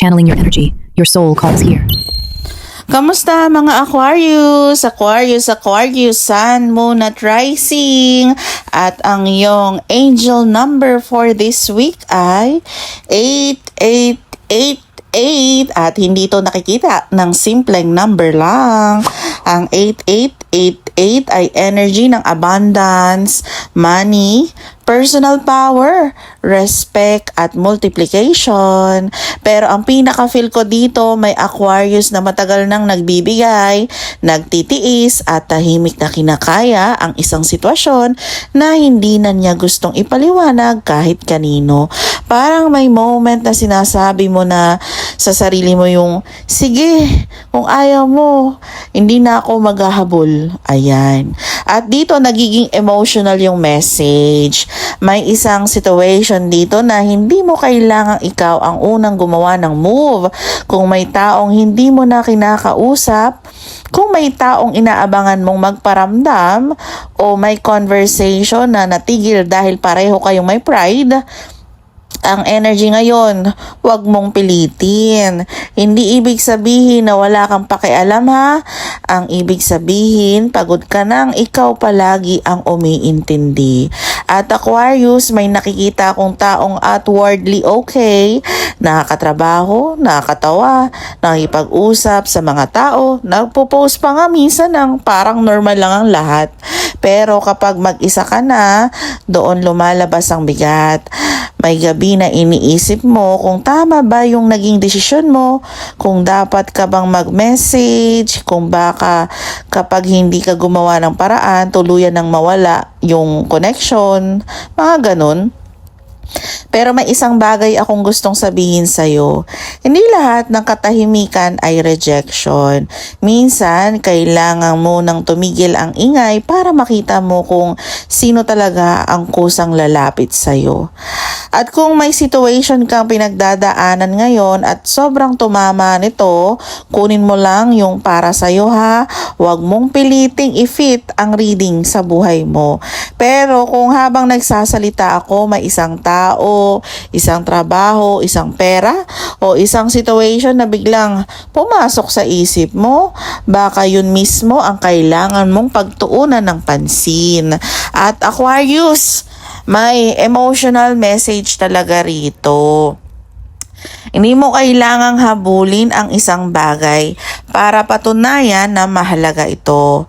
Channeling your energy. Your soul calls here. Kamusta mga Aquarius? Aquarius, Sun, Moon at Rising. At ang iyong angel number for this week ay 8888. At hindi ito nakikita ng simpleng number lang. Ang 8888 ay energy ng abundance, money, personal power, respect, at multiplication. Pero ang pinaka-feel ko dito, may Aquarius na matagal nang nagbibigay, nagtitiis, at tahimik na kinakaya ang isang sitwasyon na hindi na niya gustong ipaliwanag kahit kanino. Parang may moment na sinasabi mo na sa sarili mo yung, sige, kung ayaw mo, hindi na ako maghahabol. Ayan. At dito nagiging emotional yung message. May isang situation dito na hindi mo kailangang ikaw ang unang gumawa ng move. Kung may taong hindi mo na kinakausap, kung may taong inaabangan mong magparamdam, o may conversation na natigil dahil pareho kayong may pride, ang energy ngayon, huwag mong pilitin. Hindi ibig sabihin na wala kang pakialam ha. Ang ibig sabihin, pagod ka nang ikaw palagi ang umiintindi. At Aquarius, may nakikita akong taong outwardly okay, nakakatrabaho, nakakatawa, nakikipag-usap sa mga tao, nagpo-post pa nga minsan ng parang normal lang ang lahat. Pero kapag mag-isa ka na, doon lumalabas ang bigat. May gabi na iniisip mo kung tama ba yung naging desisyon mo, kung dapat ka bang mag-message, kung baka kapag hindi ka gumawa ng paraan, tuluyan nang mawala yung connection, mga ganun. Pero may isang bagay akong gustong sabihin sa'yo. Hindi lahat ng katahimikan ay rejection. Minsan, kailangan mo nang tumigil ang ingay para makita mo kung sino talaga ang kusang lalapit sa'yo. At kung may situation kang pinagdadaanan ngayon at sobrang tumama nito, kunin mo lang yung para sa'yo ha. Huwag mong piliting i-fit ang reading sa buhay mo. Pero kung habang nagsasalita ako, may isang tao, isang trabaho, isang pera, o isang situation na biglang pumasok sa isip mo, baka yun mismo ang kailangan mong pagtuunan ng pansin. At Aquarius, may emotional message talaga rito. Hindi mo kailangang habulin ang isang bagay para patunayan na mahalaga ito.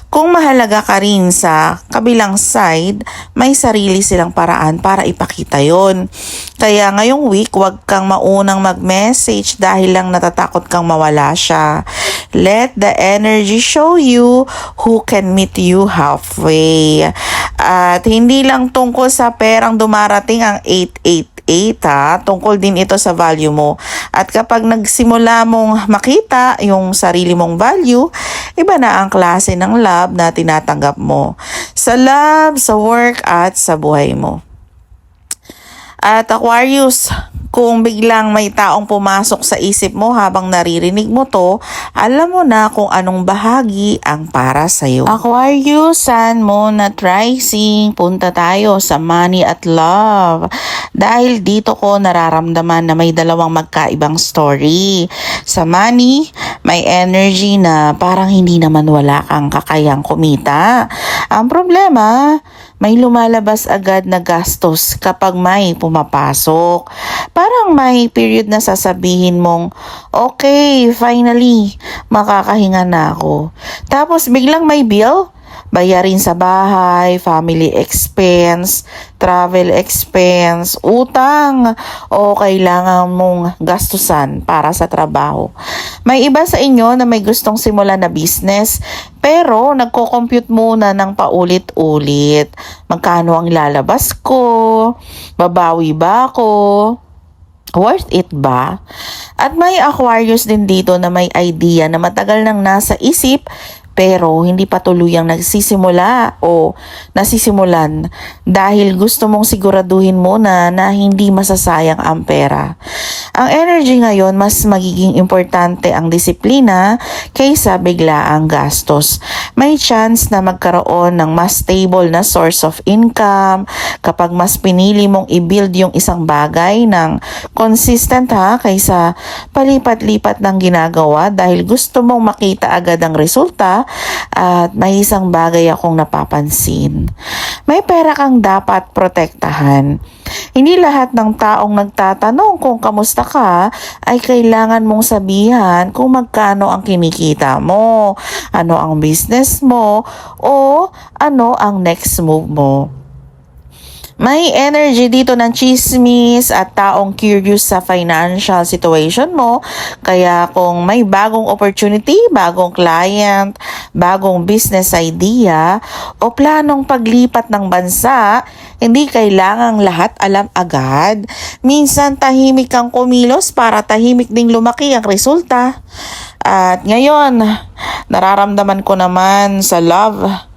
Kung mahalaga ka rin sa kabilang side, may sarili silang paraan para ipakita yon. Kaya ngayong week, huwag kang maunang mag-message dahil lang natatakot kang mawala siya. Let the energy show you who can meet you halfway. At hindi lang tungkol sa perang dumarating ang 888 ha, tungkol din ito sa value mo. At kapag nagsimula mong makita yung sarili mong value, iba na ang klase ng love na tinatanggap mo. Sa love, sa work, at sa buhay mo. At Aquarius, kung biglang may taong pumasok sa isip mo habang naririnig mo to, alam mo na kung anong bahagi ang para sa'yo. Aquarius, Sun, Moon at Rising, punta tayo sa money at love. Dahil dito ko nararamdaman na may dalawang magkaibang story. Sa money, may energy na parang hindi naman wala kang kakayang kumita. Ang problema, may lumalabas agad na gastos kapag may pumapasok. Parang may period na sasabihin mong, okay, finally, makakahinga na ako. Tapos biglang may bill, bayarin sa bahay, family expense, travel expense, utang, o kailangan mong gastusan para sa trabaho. May iba sa inyo na may gustong simulan na business, pero nagko-compute muna ng paulit-ulit. Magkano ang ilalabas ko? Babawi ba ako? Worth it ba? At may Aquarius din dito na may idea na matagal nang nasa isip, pero hindi pa tuluyang nagsisimula o nasisimulan dahil gusto mong siguraduhin muna na hindi masasayang ang pera. Ang energy ngayon, mas magiging importante ang disiplina kaysa biglaang gastos. May chance na magkaroon ng mas stable na source of income kapag mas pinili mong i-build yung isang bagay ng consistent kaysa palipat-lipat ng ginagawa dahil gusto mong makita agad ang resulta. At may isang bagay akong napapansin. May pera kang dapat protektahan. Hindi lahat ng taong nagtatanong kung kamusta ka ay kailangan mong sabihan kung magkano ang kinikita mo, ano ang business mo, o ano ang next move mo. May energy dito ng chismis at taong curious sa financial situation mo. Kaya kung may bagong opportunity, bagong client, bagong business idea, o planong paglipat ng bansa, hindi kailangang lahat alam agad. Minsan tahimik kang kumilos para tahimik ding lumaki ang resulta. At ngayon, nararamdaman ko naman sa love.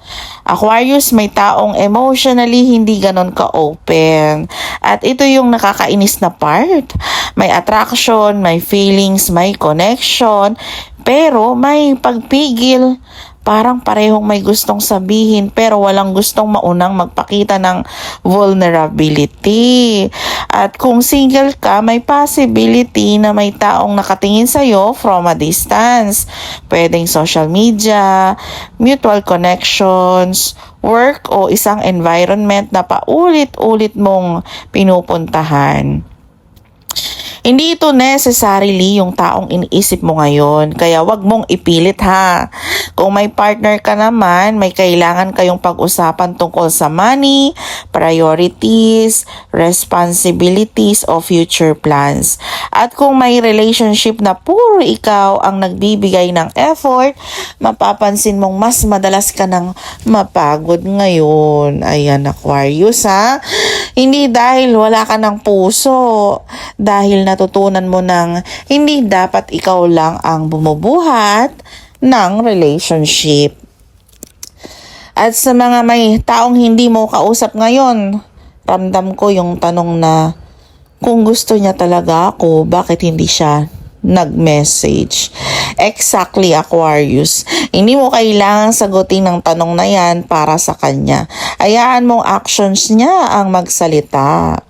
Aquarius, may taong emotionally hindi ganon ka-open. At ito yung nakakainis na part. May attraction, may feelings, may connection, pero may pagpigil. Parang parehong may gustong sabihin pero walang gustong maunang magpakita ng vulnerability. At kung single ka, may possibility na may taong nakatingin sa'yo from a distance. Pwedeng social media, mutual connections, work o isang environment na paulit-ulit mong pinupuntahan. Hindi ito necessarily yung taong iniisip mo ngayon, kaya wag mong ipilit Kung may partner ka naman, may kailangan kayong pag-usapan tungkol sa money, priorities, responsibilities o future plans. At kung may relationship na puro ikaw ang nagbibigay ng effort, mapapansin mong mas madalas ka nang mapagod ngayon. Ayan, Aquarius Hindi dahil wala ka ng puso, dahil natutunan mo ng hindi dapat ikaw lang ang bumubuhat ng relationship. At sa mga may taong hindi mo kausap ngayon, ramdam ko yung tanong na kung gusto niya talaga ako, bakit hindi siya nag-message? Exactly, Aquarius. Hindi mo kailangang sagutin ng tanong na yan para sa kanya. Hayaan mong actions niya ang magsalita.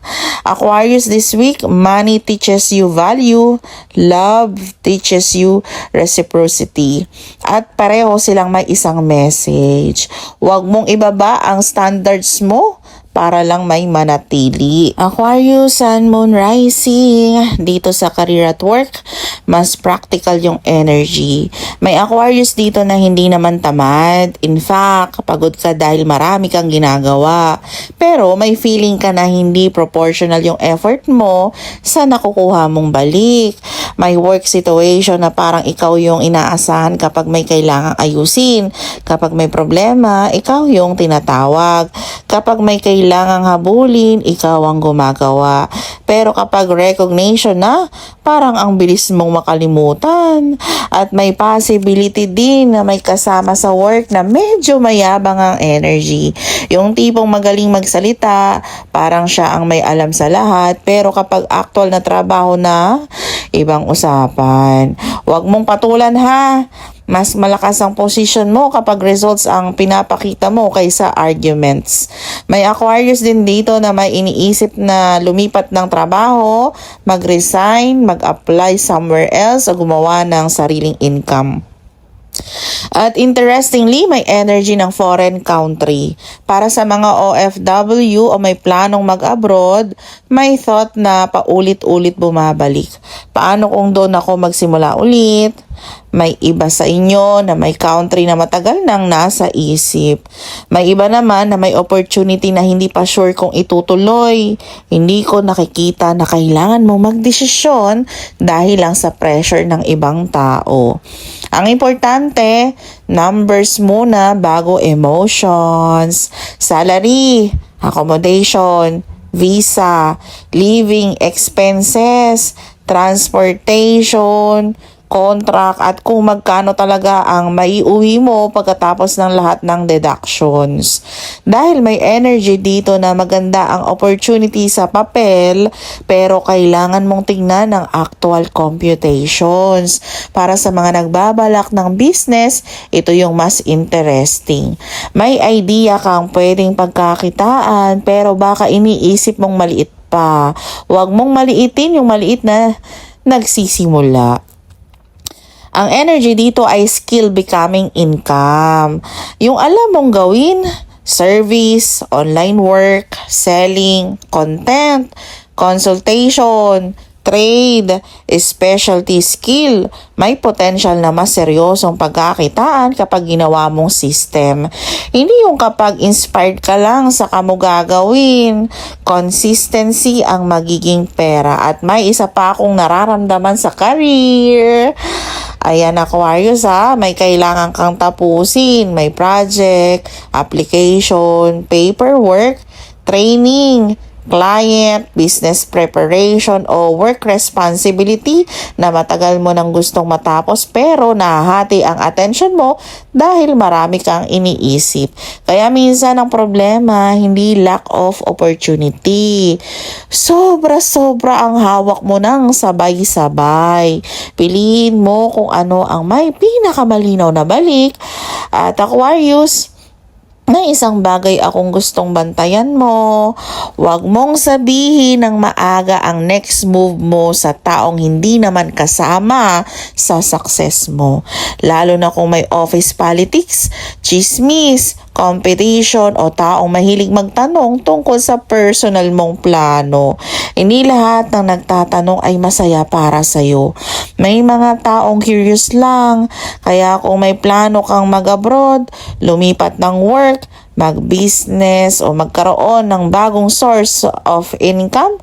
Aquarius, this week, money teaches you value, love teaches you reciprocity. At pareho silang may isang message. Huwag mong ibaba ang standards mo para lang may manatili. Aquarius, Sun, Moon, Rising. Dito sa career at work, mas practical yung energy. May Aquarius dito na hindi naman tamad. In fact, pagod ka dahil marami kang ginagawa. Pero may feeling ka na hindi proportional yung effort mo sa nakukuha mong balik. May work situation na parang ikaw yung inaasahan kapag may kailangang ayusin. Kapag may problema, ikaw yung tinatawag. Kapag may kailangang habulin, ikaw ang gumagawa. Pero kapag recognition na, parang ang bilis mong makalimutan. At may possibility din na may kasama sa work na medyo mayabang ang energy. Yung tipong magaling magsalita, parang siya ang may alam sa lahat. Pero kapag actual na trabaho na, ibang usapan. Huwag mong patulan Mas malakas ang position mo kapag results ang pinapakita mo kaysa arguments. May Aquarius din dito na may iniisip na lumipat ng trabaho, mag-resign, mag-apply somewhere else o gumawa ng sariling income. At interestingly, may energy ng foreign country. Para sa mga OFW o may planong mag-abroad, may thought na paulit-ulit bumabalik. Paano kung doon ako magsimula ulit? May iba sa inyo na may country na matagal nang nasa isip. May iba naman na may opportunity na hindi pa sure kung itutuloy. Hindi ko nakikita na kailangan mo magdesisyon dahil lang sa pressure ng ibang tao. Ang importante, numbers muna bago emotions. Salary, accommodation, visa, living expenses, transportation, contract, at kung magkano talaga ang maiuwi mo pagkatapos ng lahat ng deductions. Dahil may energy dito na maganda ang opportunity sa papel, pero kailangan mong tingnan ng actual computations. Para sa mga nagbabalak ng business, ito yung mas interesting. May idea kang pwedeng pagkakitaan, pero baka iniisip mong maliit pa. Huwag mong maliitin yung maliit na nagsisimula. Ang energy dito ay skill becoming income. Yung alam mong gawin, service, online work, selling, content, consultation, trade, specialty skill, may potential na mas seryosong pagkakitaan kapag ginawa mong system. Hindi yung kapag inspired ka lang sa kamo gagawin. Consistency ang magiging pera. At may isa pa akong nararamdaman sa career. Ayan, Aquarius may kailangan kang tapusin. May project, application, paperwork, training, client, business preparation o work responsibility na matagal mo nang gustong matapos pero nahahati ang attention mo dahil marami kang iniisip. Kaya minsan ang problema hindi lack of opportunity. Sobra-sobra ang hawak mo nang sabay-sabay. Piliin mo kung ano ang may pinakamalinaw na balik. At Aquarius, may isang bagay akong gustong bantayan mo. Huwag mong sabihin ng maaga ang next move mo sa taong hindi naman kasama sa success mo. Lalo na kung may office politics, chismis, competition o taong mahilig magtanong tungkol sa personal mong plano. Hindi lahat ng nagtatanong ay masaya para sa'yo. May mga taong curious lang, kaya kung may plano kang mag-abroad, lumipat ng work, mag-business o magkaroon ng bagong source of income,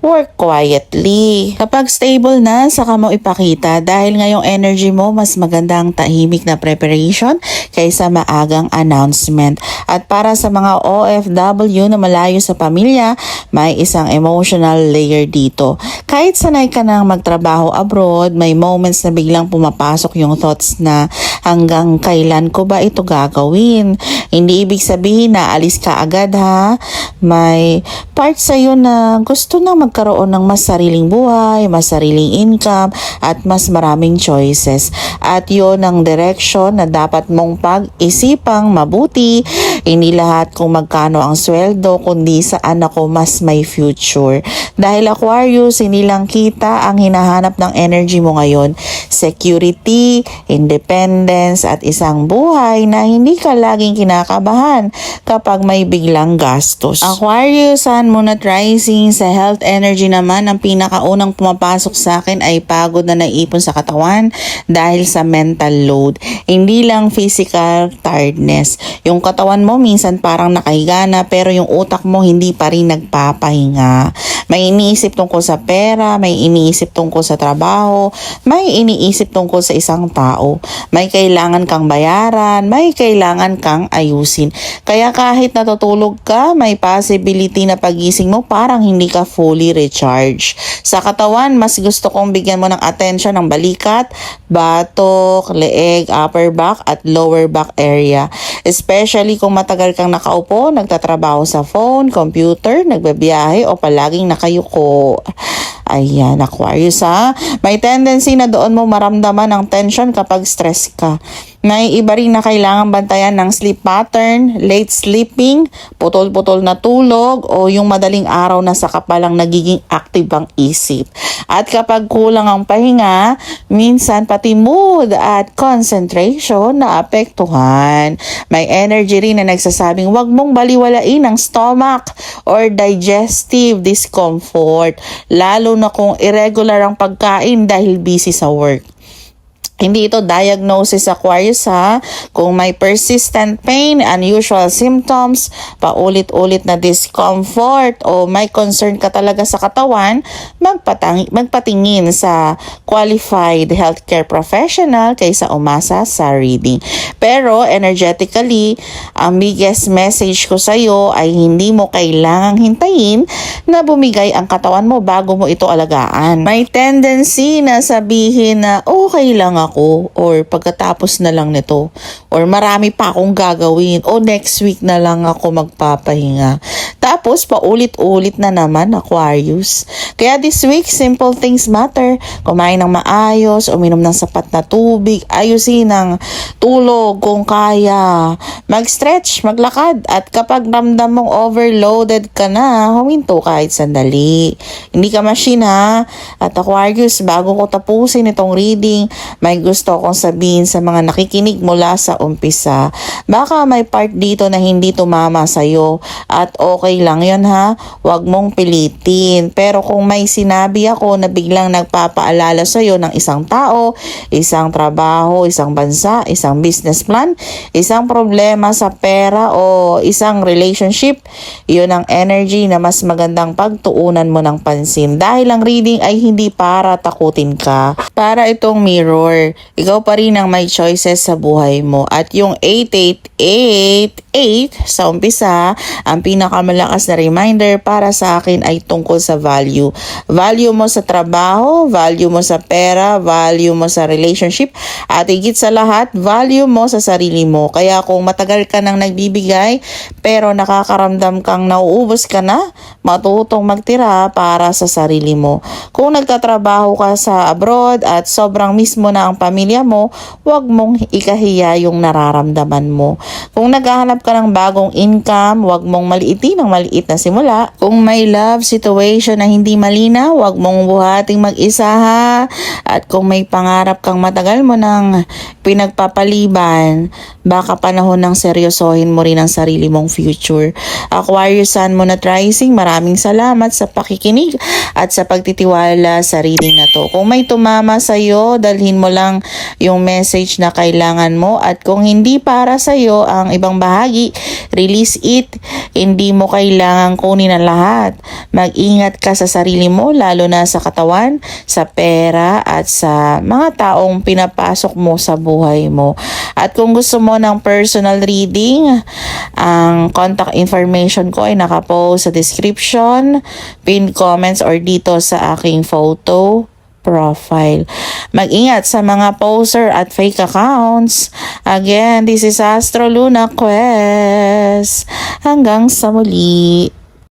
work quietly. Kapag stable na, saka mo ipakita dahil ngayong energy mo mas magandang tahimik na preparation kaysa maagang announcement. At para sa mga OFW na malayo sa pamilya, may isang emotional layer dito. Kahit sanay ka nang magtrabaho abroad, may moments na biglang pumapasok yung thoughts na hanggang kailan ko ba ito gagawin? Hindi ibig sabihin na alis ka agad ha. May part sa'yo na gusto na magkaroon ng mas sariling buhay, mas sariling income, at mas maraming choices. At yun ang direction na dapat mong pag-isipang mabuti. Hindi lahat kung magkano ang sweldo, kundi saan ako mas may future. Dahil Aquarius, hindi lang kita ang hinahanap ng energy mo ngayon. Security, independence, at isang buhay na hindi ka laging kinakabahan kapag may biglang gastos. Aquarius, Sun, Moon at Rising, sa health energy naman, ang pinakaunang pumapasok sa akin ay pagod na naipon sa katawan dahil sa mental load. Hindi lang physical tiredness. Yung katawan mo minsan parang nakahiga na pero yung utak mo hindi pa rin nagpapahinga. May iniisip tungkol sa pera, may iniisip tungkol sa trabaho, may iniisip tungkol sa isang tao. May kailangan kang bayaran, may kailangan kang ayusin. Kaya kahit natutulog ka, may possibility na pagising mo parang hindi ka fully recharged. Sa katawan, mas gusto kong bigyan mo ng attention ng balikat, batok, leeg, upper back at lower back area. Especially kung matagal kang nakaupo, nagtatrabaho sa phone, computer, nagbabiyahe o palaging nakayuko. Ayan, Aquarius May tendency na doon mo maramdaman ang tension kapag stress ka. May iba rin na kailangan bantayan ng sleep pattern, late sleeping, putol-putol na tulog, o yung madaling araw na saka palang nagiging active ang isip. At kapag kulang ang pahinga, minsan pati mood at concentration na apektuhan. May energy rin na nagsasabing wag mong baliwalain ang stomach or digestive discomfort, lalo na kung irregular ang pagkain dahil busy sa work. Hindi ito diagnosis Aquarius ha. Kung may persistent pain, unusual symptoms, paulit-ulit na discomfort o may concern ka talaga sa katawan, magpatingin sa qualified healthcare professional kaysa umasa sa reading. Pero energetically, ang biggest message ko sa iyo ay hindi mo kailangang hintayin na bumigay ang katawan mo bago mo ito alagaan. May tendency na sabihin na okay lang ako or pagkatapos na lang nito or marami pa akong gagawin o next week na lang ako magpapahinga. Tapos paulit-ulit na naman, Aquarius. Kaya this week, simple things matter. Kumain ng maayos, uminom ng sapat na tubig, ayusin ang tulog kung kaya, mag-stretch, maglakad, at kapag ramdam mong overloaded ka na, huminto kahit sandali. Hindi ka machine ha. At Aquarius, bago ko tapusin itong reading, may gusto akong sabihin sa mga nakikinig mula sa umpisa. Baka may part dito na hindi tumama sa'yo at okay lang yun ha. Huwag mong pilitin. Pero kung may sinabi ako na biglang nagpapaalala sa'yo ng isang tao, isang trabaho, isang bansa, isang business plan, isang problema sa pera o isang relationship, yun ang energy na mas magandang pagtuunan mo ng pansin. Dahil ang reading ay hindi para takutin ka. Para itong mirror. Ikaw pa rin ang may choices sa buhay mo. At yung 8888 sa umpisa, ang pinakamalakas na reminder para sa akin ay tungkol sa value. Value mo sa trabaho, value mo sa pera, value mo sa relationship, at higit sa lahat, value mo sa sarili mo. Kaya kung matagal ka nang nagbibigay, pero nakakaramdam kang nauubos ka na, matutong magtira para sa sarili mo. Kung nagtatrabaho ka sa abroad at sobrang mismo na ang pamilya mo, huwag mong ikahiya yung nararamdaman mo. Kung naghahanap ka ng bagong income, huwag mong maliitin ang maliit na simula. Kung may love situation na hindi malinaw, huwag mong buhating mag-isa ha. At kung may pangarap kang matagal mo nang pinagpapaliban, baka panahon ng seryosohin mo rin ang sarili mong future. Aquarius Sun Moon at Rising, maraming salamat sa pakikinig at sa pagtitiwala sa reading na to. Kung may tumama sa'yo, dalhin mo lang yung message na kailangan mo, at kung hindi para sa'yo ang ibang bahagi, release it. Hindi mo kailangang kunin ang lahat. Mag-ingat ka sa sarili mo, lalo na sa katawan, sa pera, at sa mga taong pinapasok mo sa buhay mo. At kung gusto mo ng personal reading, ang contact information ko ay nakapost sa description, pinned comments, or dito sa aking photo profile. Mag-ingat sa mga poster at fake accounts. Again, this is Astro Luna Quest. Hanggang sa muli.